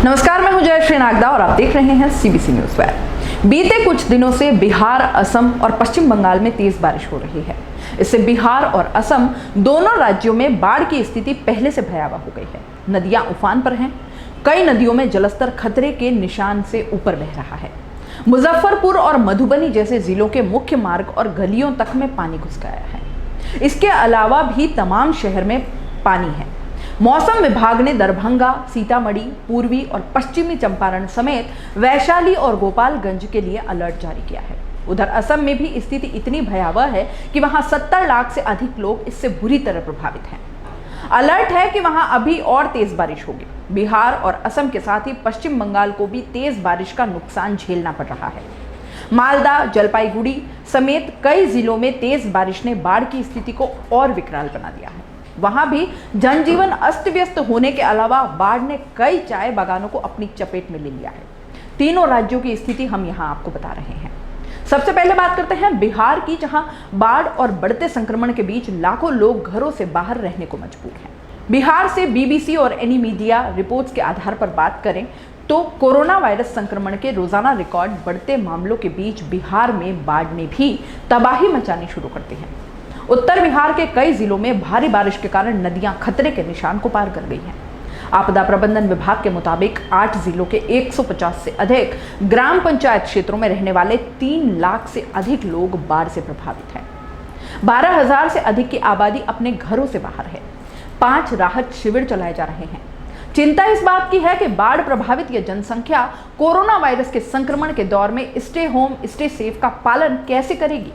नमस्कार, मैं हूं जयश्री नागदा और आप देख रहे हैं सीबीसी न्यूज वेब। बीते कुछ दिनों से बिहार, असम और पश्चिम बंगाल में तेज बारिश हो रही है। इससे बिहार और असम दोनों राज्यों में बाढ़ की स्थिति पहले से भयावह हो गई है। नदियां उफान पर हैं। कई नदियों में जलस्तर खतरे के निशान से ऊपर बह रहा है। मुजफ्फरपुर और मधुबनी जैसे जिलों के मुख्य मार्ग और गलियों तक में पानी घुस गया है। इसके अलावा भी तमाम शहर में पानी है। मौसम विभाग ने दरभंगा, सीतामढ़ी, पूर्वी और पश्चिमी चंपारण समेत वैशाली और गोपालगंज के लिए अलर्ट जारी किया है। उधर असम में भी स्थिति इतनी भयावह है कि वहां 70 लाख से अधिक लोग इससे बुरी तरह प्रभावित हैं। अलर्ट है कि वहां अभी और तेज बारिश होगी। बिहार और असम के साथ ही पश्चिम बंगाल को भी तेज बारिश का नुकसान झेलना पड़ रहा है। मालदा, जलपाईगुड़ी समेत कई जिलों में तेज बारिश ने बाढ़ की स्थिति को और विकराल बना दिया है। वहां भी जनजीवन अस्त व्यस्त होने के अलावा बाढ़ ने कई चाय बागानों को अपनी चपेट में ले लिया है। तीनों राज्यों की स्थिति हम यहां आपको बता रहे हैं। सबसे पहले बात करते हैं बिहार की, जहां बाढ़ और बढ़ते संक्रमण के बीच लाखों लोग घरों से बाहर रहने को मजबूर हैं। बिहार से बीबीसी और एनी मीडिया रिपोर्ट्स के आधार पर बात करें तो कोरोना वायरस संक्रमण के रोजाना रिकॉर्ड बढ़ते मामलों के बीच बिहार में बाढ़ ने भी तबाही मचानी शुरू कर दी है। उत्तर बिहार के कई जिलों में भारी बारिश के कारण नदियां खतरे के निशान को पार कर गई हैं। आपदा प्रबंधन विभाग के मुताबिक 8 जिलों के 150 से अधिक ग्राम पंचायत क्षेत्रों में रहने वाले 3 लाख से अधिक लोग बाढ़ से प्रभावित हैं। 12,000 से अधिक की आबादी अपने घरों से बाहर है। 5 राहत शिविर चलाए जा रहे हैं। चिंता इस बात की है कि बाढ़ प्रभावित यह जनसंख्या कोरोना वायरस के संक्रमण के दौर में स्टे होम स्टे सेफ का पालन कैसे करेगी।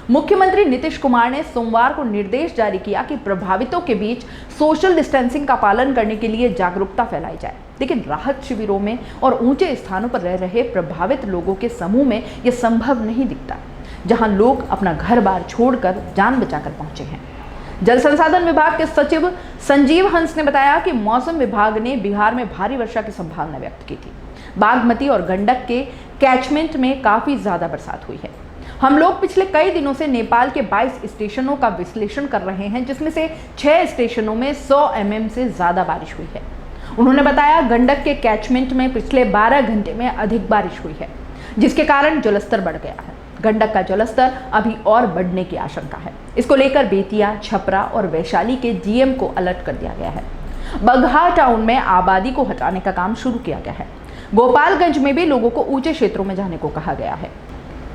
मुख्यमंत्री नीतीश कुमार ने सोमवार को निर्देश जारी किया कि प्रभावितों के बीच सोशल डिस्टेंसिंग का पालन करने के लिए जागरूकता फैलाई जाए। लेकिन राहत शिविरों में और ऊंचे स्थानों पर रह रहे प्रभावित लोगों के समूह में यह संभव नहीं दिखता, जहां लोग अपना घर बार छोड़कर जान बचाकर पहुंचे हैं। जल संसाधन विभाग के सचिव संजीव हंस ने बताया कि मौसम विभाग ने बिहार में भारी वर्षा की संभावना व्यक्त की थी। बागमती और गंडक के कैचमेंट में काफी ज्यादा बरसात हुई है। हम लोग पिछले कई दिनों से नेपाल के 22 स्टेशनों का विश्लेषण कर रहे हैं, जिसमें से 6 स्टेशनों में 100 mm से ज्यादा बारिश हुई है। उन्होंने बताया गंडक के कैचमेंट में पिछले 12 घंटे में अधिक बारिश हुई है, जिसके कारण जलस्तर बढ़ गया है। गंडक का जलस्तर अभी और बढ़ने की आशंका है। इसको लेकर बेतिया, छपरा और वैशाली के डीएम को अलर्ट कर दिया गया है। बगहा टाउन में आबादी को हटाने का काम शुरू किया गया है। गोपालगंज में भी लोगों को ऊंचे क्षेत्रों में जाने को कहा गया है।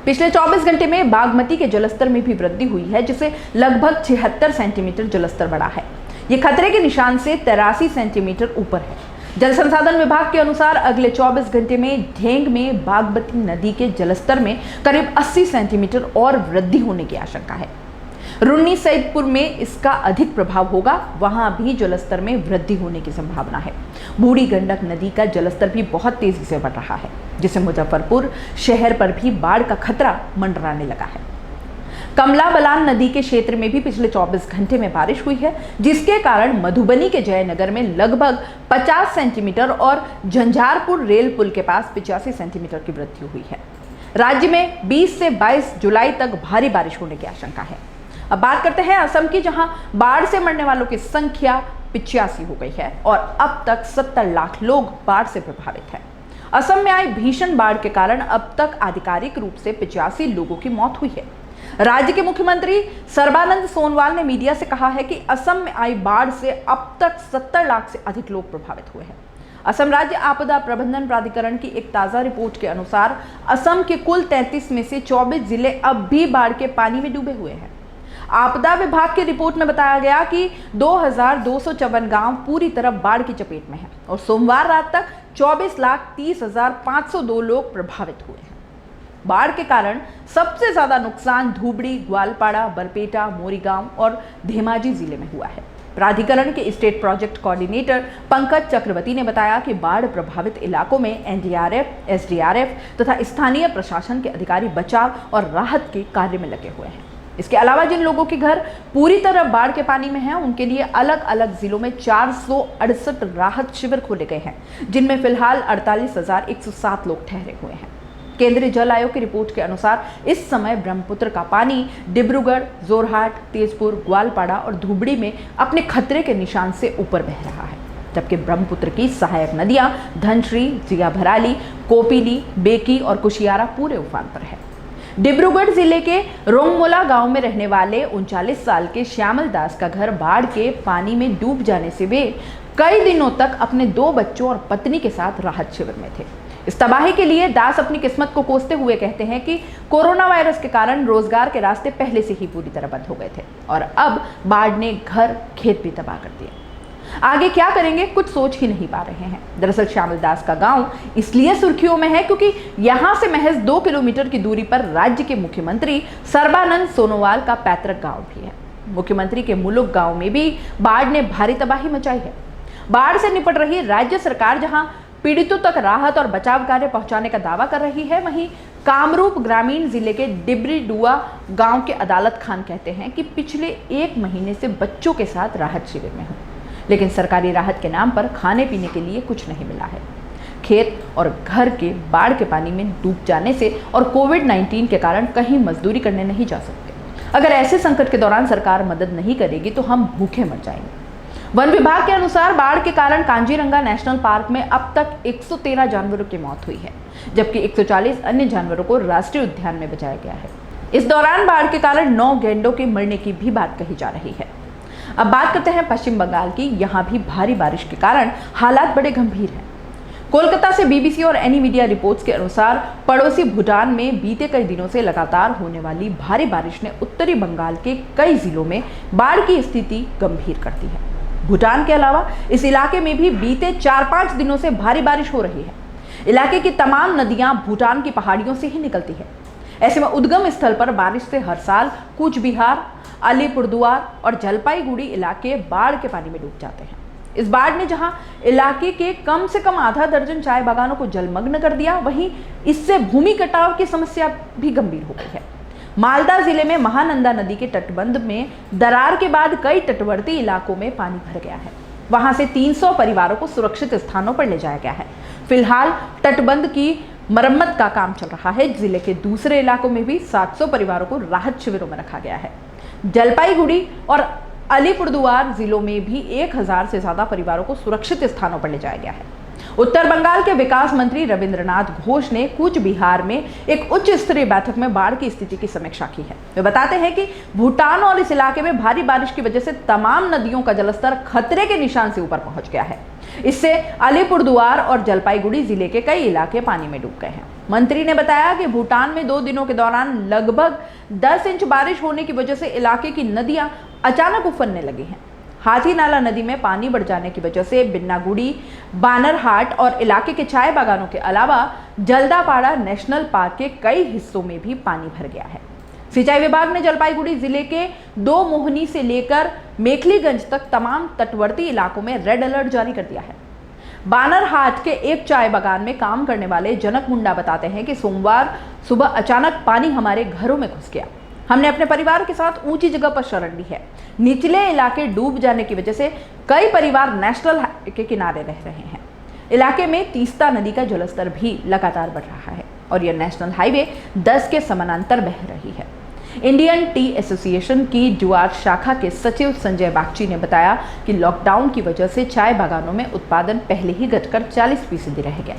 पिछले 24 घंटे में बागमती के जलस्तर में भी वृद्धि हुई है, जिससे लगभग 76 सेंटीमीटर जलस्तर बढ़ा है। ये खतरे के निशान से 83 सेंटीमीटर ऊपर है। जल संसाधन विभाग के अनुसार अगले 24 घंटे में ढेंग में बागमती नदी के जलस्तर में करीब 80 सेंटीमीटर और वृद्धि होने की आशंका है। रुन्नी सैदपुर में इसका अधिक प्रभाव होगा, वहां भी जलस्तर में वृद्धि होने की संभावना है। बूढ़ी गंडक नदी का जलस्तर भी बहुत तेजी से बढ़ रहा है, जिससे मुजफ्फरपुर शहर पर भी बाढ़ का खतरा मंडराने लगा है। कमला बलान नदी के क्षेत्र में भी पिछले 24 घंटे में बारिश हुई है, जिसके कारण मधुबनी के जयनगर में लगभग 50 सेंटीमीटर और झंझारपुर रेल पुल के पास 85 सेंटीमीटर की वृद्धि हुई है। राज्य में 20 से 22 जुलाई तक भारी बारिश होने की आशंका है। अब बात करते हैं असम की, जहां बाढ़ से मरने वालों की संख्या 85 हो गई है और अब तक 70 लाख लोग बाढ़ से प्रभावित हैं। असम में आई भीषण बाढ़ के कारण अब तक आधिकारिक रूप से 85 लोगों की मौत हुई है। राज्य के मुख्यमंत्री सर्बानंद सोनोवाल ने मीडिया से कहा है कि असम में आई बाढ़ से अब तक 70 लाख से अधिक लोग प्रभावित हुए हैं। असम राज्य आपदा प्रबंधन प्राधिकरण की एक ताजा रिपोर्ट के अनुसार असम के कुल 33 में से 24 जिले अब भी बाढ़ के पानी में डूबे हुए हैं। आपदा विभाग की रिपोर्ट में बताया गया कि 2254 गांव पूरी तरह बाढ़ की चपेट में हैं और सोमवार रात तक 24,30,502 लोग प्रभावित हुए हैं। बाढ़ के कारण सबसे ज्यादा नुकसान धुबरी, ग्वालपाड़ा, बरपेटा, मोरीगांव और धेमाजी जिले में हुआ है। प्राधिकरण के स्टेट प्रोजेक्ट कोऑर्डिनेटर पंकज चक्रवर्ती ने बताया कि बाढ़ प्रभावित इलाकों में एनडीआरएफ, एसडीआरएफ तथा स्थानीय प्रशासन के अधिकारी बचाव और राहत के कार्य में लगे हुए हैं। इसके अलावा जिन लोगों के घर पूरी तरह बाढ़ के पानी में हैं, उनके लिए अलग अलग जिलों में 468 राहत शिविर खोले गए हैं, जिनमें फिलहाल 48,107 लोग ठहरे हुए हैं। केंद्रीय जल आयोग की रिपोर्ट के अनुसार इस समय ब्रह्मपुत्र का पानी डिब्रूगढ़, जोरहाट, तेजपुर, ग्वालपाड़ा और धुबरी में अपने खतरे के निशान से ऊपर बह रहा है। जबकि ब्रह्मपुत्र की सहायक नदियां धनश्री, जिया भराली, कोपिली, बेकी और कुशियारा पूरे उफान पर है। डिब्रूगढ़ जिले के रोंगमोला गांव में रहने वाले 39 साल के श्यामल दास का घर बाढ़ के पानी में डूब जाने से वे कई दिनों तक अपने 2 बच्चों और पत्नी के साथ राहत शिविर में थे। इस तबाही के लिए दास अपनी किस्मत को कोसते हुए कहते हैं कि कोरोना वायरस के कारण रोजगार के रास्ते पहले से ही पूरी तरह बंद हो गए थे और अब बाढ़ ने घर खेत भी तबाह कर दिए। आगे क्या करेंगे कुछ सोच ही नहीं पा रहे हैं। दरअसल श्यामल दास का गांव इसलिए सुर्खियों में है क्योंकि यहां से महज 2 किलोमीटर की दूरी पर राज्य के मुख्यमंत्री सर्बानंद सोनोवाल का पैतृक गांव भी है। मुख्यमंत्री के मुलुक गांव में भी बाढ़ ने भारी तबाही मचाई है। बाढ़ से निपट रही राज्य सरकार जहां पीड़ितों तक राहत और बचाव कार्य पहुंचाने का दावा कर रही है, वहीं कामरूप ग्रामीण जिले के डिब्रीडुआ गांव के अदालत खान कहते हैं कि पिछले 1 महीने से बच्चों के साथ राहत शिविर में हूं, लेकिन सरकारी राहत के नाम पर खाने पीने के लिए कुछ नहीं मिला है। खेत और घर के बाढ़ के पानी में डूब जाने से और कोविड-19 के कारण कहीं मजदूरी करने नहीं जा सकते। अगर ऐसे संकट के दौरान सरकार मदद नहीं करेगी तो हम भूखे मर जाएंगे। वन विभाग के अनुसार बाढ़ के कारण कांजीरंगा नेशनल पार्क में अब तक 113 जानवरों की मौत हुई है, जबकि 140 अन्य जानवरों को राष्ट्रीय उद्यान में बचाया गया है। इस दौरान बाढ़ के कारण 9 गैंडों के मरने की भी बात कही जा रही है। अब बात करते हैं पश्चिम बंगाल की। यहाँ भी भारी बारिश के कारण हालात बड़े गंभीर हैं। कोलकाता से बीबीसी और एनी मीडिया रिपोर्ट्स के अनुसार पड़ोसी भूटान में बीते कई दिनों से लगातार होने वाली भारी बारिश ने उत्तरी बंगाल के कई जिलों में बाढ़ की स्थिति गंभीर कर दी है। भूटान के अलावा इस इलाके में भी बीते 4-5 दिनों से भारी बारिश हो रही है। इलाके की तमाम नदियां भूटान की पहाड़ियों से ही निकलती है। ऐसे में उद्गम स्थल पर बारिश से हर साल कूच बिहार, अलीपुरद्वार और जलपाईगुड़ी इलाके बाढ़ के पानी में डूब जाते हैं। इस बाढ़ ने जहां इलाके के कम से कम आधा दर्जन चाय बागानों को जलमग्न कर दिया, वहीं इससे भूमि कटाव की समस्या भी गंभीर हो गई है। मालदा जिले में महानंदा नदी के तटबंध में दरार के बाद कई तटवर्ती इलाकों में पानी भर गया है। वहां से 300 परिवारों को सुरक्षित स्थानों पर ले जाया गया है। फिलहाल तटबंध की मरम्मत का काम चल रहा है। जिले के दूसरे इलाकों में भी 700 परिवारों को राहत शिविरों में रखा गया है। जलपाईगुड़ी और अलीपुरद्वार जिलों में भी 1000 से ज्यादा परिवारों को सुरक्षित स्थानों पर ले जाया गया है। उत्तर बंगाल के विकास मंत्री रविंद्रनाथ घोष ने कूच बिहार में एक उच्च स्तरीय बैठक में बाढ़ की स्थिति की समीक्षा की है। वे बताते हैं कि भूटान और इस इलाके में भारी बारिश की वजह से तमाम नदियों का जलस्तर खतरे के निशान से ऊपर पहुंच गया है। इससे अलीपुरद्वार और जलपाईगुड़ी जिले के कई इलाके पानी में डूब गए हैं। मंत्री ने बताया कि भूटान में 2 दिनों के दौरान लगभग 10 इंच बारिश होने की वजह से इलाके की नदियां अचानक उफनने लगी हैं। हाथी नाला नदी में पानी बढ़ जाने की वजह से बिन्नागुड़ी, बानरहाट और इलाके के चाय बागानों के अलावा जल्दापाड़ा नेशनल पार्क के कई हिस्सों में भी पानी भर गया है। सिंचाई विभाग ने जलपाईगुड़ी जिले के 2 मोहनी से लेकर मेखलीगंज तक तमाम तटवर्ती इलाकों में रेड अलर्ट जारी कर दिया है। बानरहाट के एक चाय बागान में काम करने वाले जनक मुंडा बताते हैं कि सोमवार सुबह अचानक पानी हमारे घरों में घुस गया। हमने अपने परिवार के साथ ऊंची जगह पर शरण ली है। निचले इलाके डूब जाने की वजह से कई परिवार नेशनल हाईवे के किनारे रह रहे हैं। इलाके में तीस्ता नदी का जलस्तर भी लगातार बढ़ रहा है और यह नेशनल हाईवे 10 के समानांतर बह रही है। इंडियन टी एसोसिएशन की जुआर शाखा के सचिव संजय बागची ने बताया कि लॉकडाउन की वजह से चाय बागानों में उत्पादन पहले ही घटकर 40% रह गया।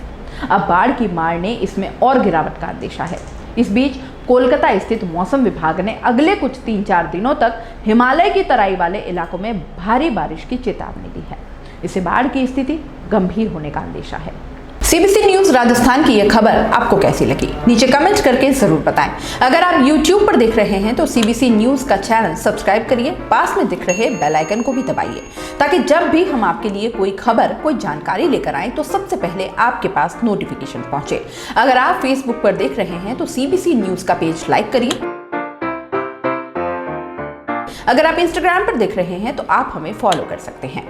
अब बाढ़ की मार ने इसमें और गिरावट का अंदेशा है। इस बीच कोलकाता स्थित मौसम विभाग ने अगले कुछ 3-4 दिनों तक हिमालय की तराई वाले इलाकों में भारी बारिश की चेतावनी दी है। इससे बाढ़ की स्थिति गंभीर होने का अंदेशा है। सीबीसी न्यूज राजस्थान की यह खबर आपको कैसी लगी, नीचे कमेंट करके जरूर बताएं। अगर आप YouTube पर देख रहे हैं तो सीबीसी न्यूज का चैनल सब्सक्राइब करिए, पास में दिख रहे बेल आइकन को भी दबाइए ताकि जब भी हम आपके लिए कोई खबर, कोई जानकारी लेकर आए तो सबसे पहले आपके पास नोटिफिकेशन पहुंचे। अगर आप फेसबुक पर देख रहे हैं तो सीबीसी न्यूज का पेज लाइक करिए। अगर आप इंस्टाग्राम पर देख रहे हैं तो आप हमें फॉलो कर सकते हैं।